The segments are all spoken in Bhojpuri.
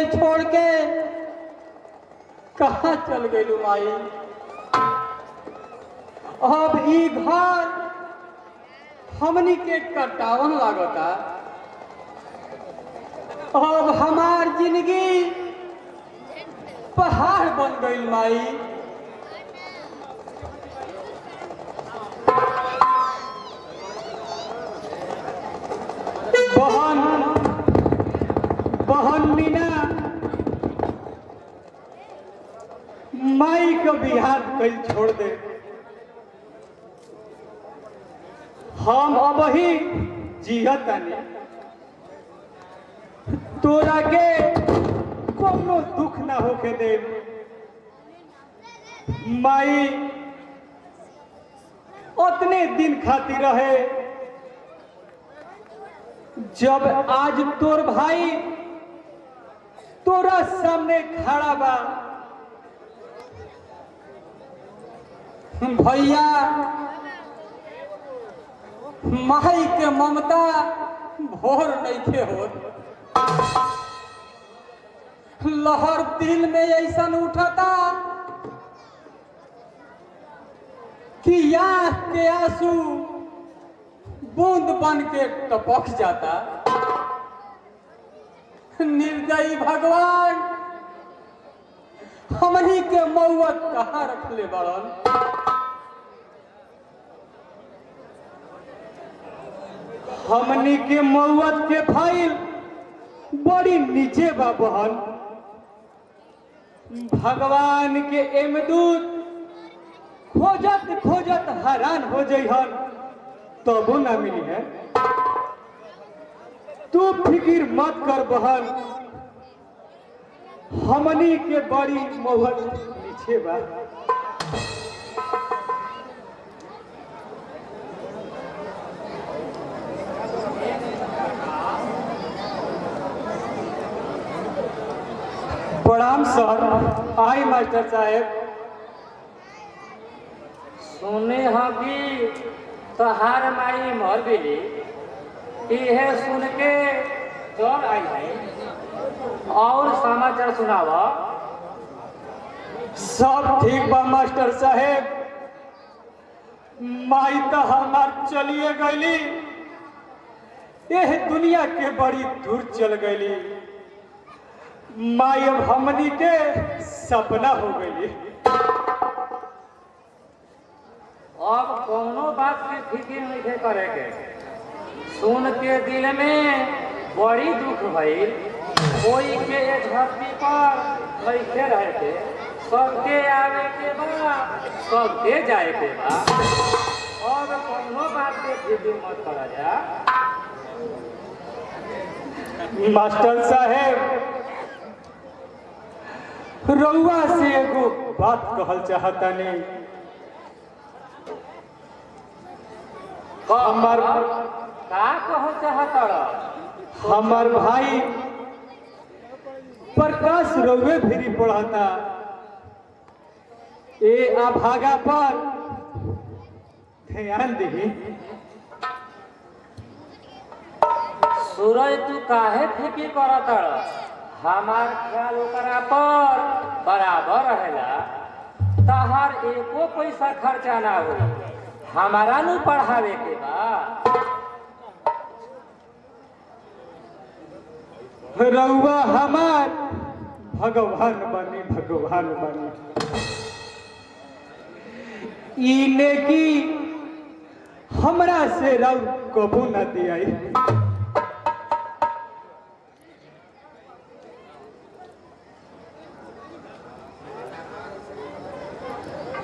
के छोड़ के कहाँ चल गई माई। अब ई घर हमनी के कटावन लागता। अब हमार जिंदगी पहाड़ बन गई माई। बहन बहन मीना माई को बिहार कल छोड़ दे। हम अब ही जियतानी, तोरा के कोनो दुख ना होके दे। माई उतने दिन खातिर रहे जब आज तोर भाई तोरा सामने खड़ा बा। भैया माई के ममता भोर नहीं थे हो। लहर दिल में ऐसा उठाता कि आंख के आंसू बूंद बन के टपक जाता। निर्दयी भगवान हमनी के मौत कहाँ रखले बड़न। हमनी के मौत के फाइल बड़ी नीचे बा बहन। भगवान के एमदूत खोजत खोजत हैरान हो जइहन तबो ना मिली है। तू फिक्र मत कर बहन, हमनी के बड़ी मौत नीचे बा। प्रणाम सर। आई मास्टर साहेब। सुने हाँ कि तहार माई मर गई, इहे सुन के चल आई है। और समाचार सुनावा। सब ठीक बा मास्टर साहेब। माई तो हमार चलिए गईली, यह दुनिया के बड़ी दूर चल गईली। माई अब हमनी के सपना हो गई। अब कोनो बात के फिक्र नहीं करे के। सुन के दिल में बड़ी दुख भइल। कोई के एक धरती पर बैठे रहे के, सबके आवे के बा, सबके जाए के बा। अब कोनो बात के फिक्र मत करा जा। मास्टर साहेब रउआ से एगो बात कहल चाहतानी। हमार का कहो चाहता? हमार भाई प्रकाश रउए भिरी पढ़ता। ए अभागा पर ध्यान दी। सूरज तू काहे फिक्र करता? हमार ख्याल ओकरा पर बराबर रहेला। तहार एको पैसा खर्चा ना हो। हमारा नु पढ़ावे के बा। रउआ हमार भगवान बनी, भगवान बनी। इने की हमरा से रउ कबू न दियाई।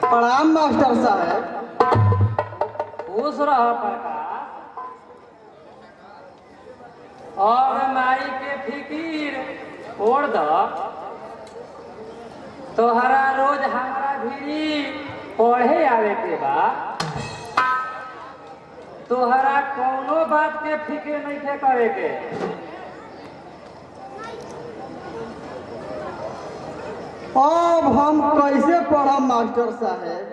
प्रणाम मास्टर साहब। खुश रह प्रकाश। और माई के फिकीर छोड़ द। तोहरा रोज हमारा भिड़ी पढ़े आवे के बा। तोहरा कोनो बात के फिक्र नहीं थे करे के। अब हम कैसे पढ़ब मास्टर साहेब?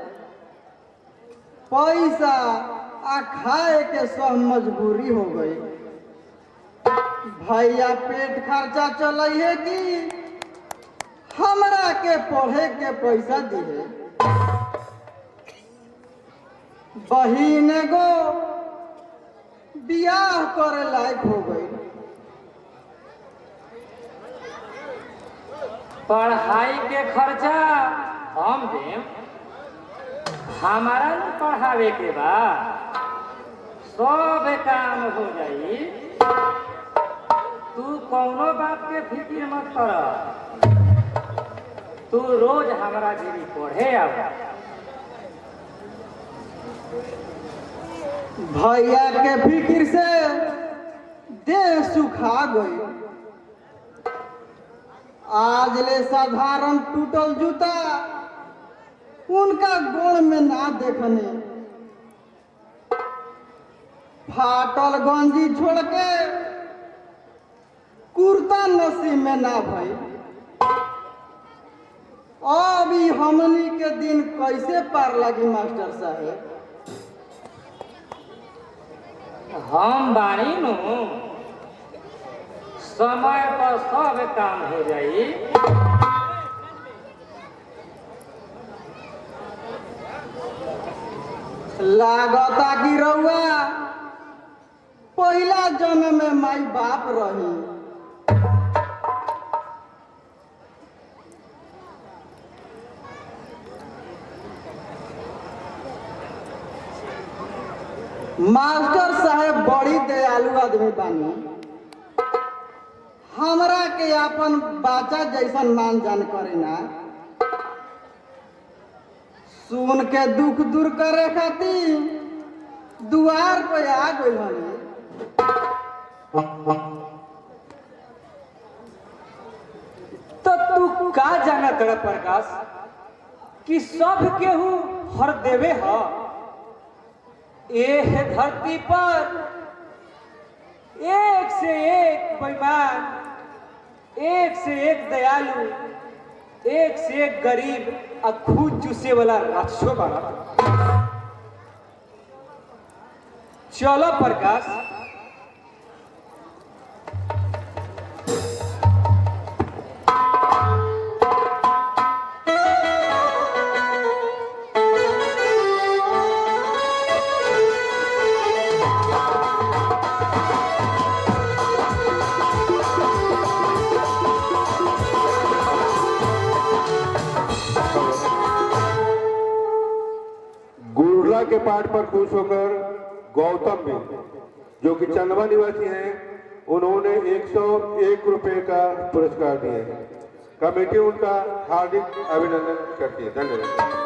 पैसा आ खाए के सब मजबूरी हो गई। भैया पेट खर्चा चल है कि हमरा के पढ़े के पैसा दिए, बहिन एगो बियाह करे लायक हो गई। पढ़ाई के खर्चा हम देम, हमारा न पढ़ावे के बा, सब काम हो जाई। तू कौनो बात के फिक्र मत कर, तू रोज हमारा गिरी पढ़े आवा। भैया के फिक्र से देह सुखा गई। आज ले साधारण टूटल जूता उनका गोड़ में ना देखने, फाटल गंजी छोड़ के कुर्ता नसीब में ना भई। अभी हमनी के दिन कैसे पार लगी मास्टर साहेब? हम बानी नु, समय पर सब काम हो जाई। लागता कि रउआ पहला जन्म में माई बाप रही। मास्टर साहेब बड़ी दयालु आदमी बानी, हमरा के अपन बाचा जैसन मान जान करे ना। सुन के दुख दूर करे खातिर दुआर पे आ गइल हनी। तो तू का जाना तेरा प्रकाश कि सब केहू हर देवे ह। एह धरती पर एक से एक बेईमान, एक से एक दयालु, एक से एक गरीब और खून चूसे वाला राक्षसो बना। चलो प्रकाश, गुरला के पाठ पर खुश होकर गौतम भी, जो कि चंदवा निवासी हैं, उन्होंने 101 रुपए का पुरस्कार दिया है। कमेटी उनका हार्दिक अभिनंदन करती है। धन्यवाद।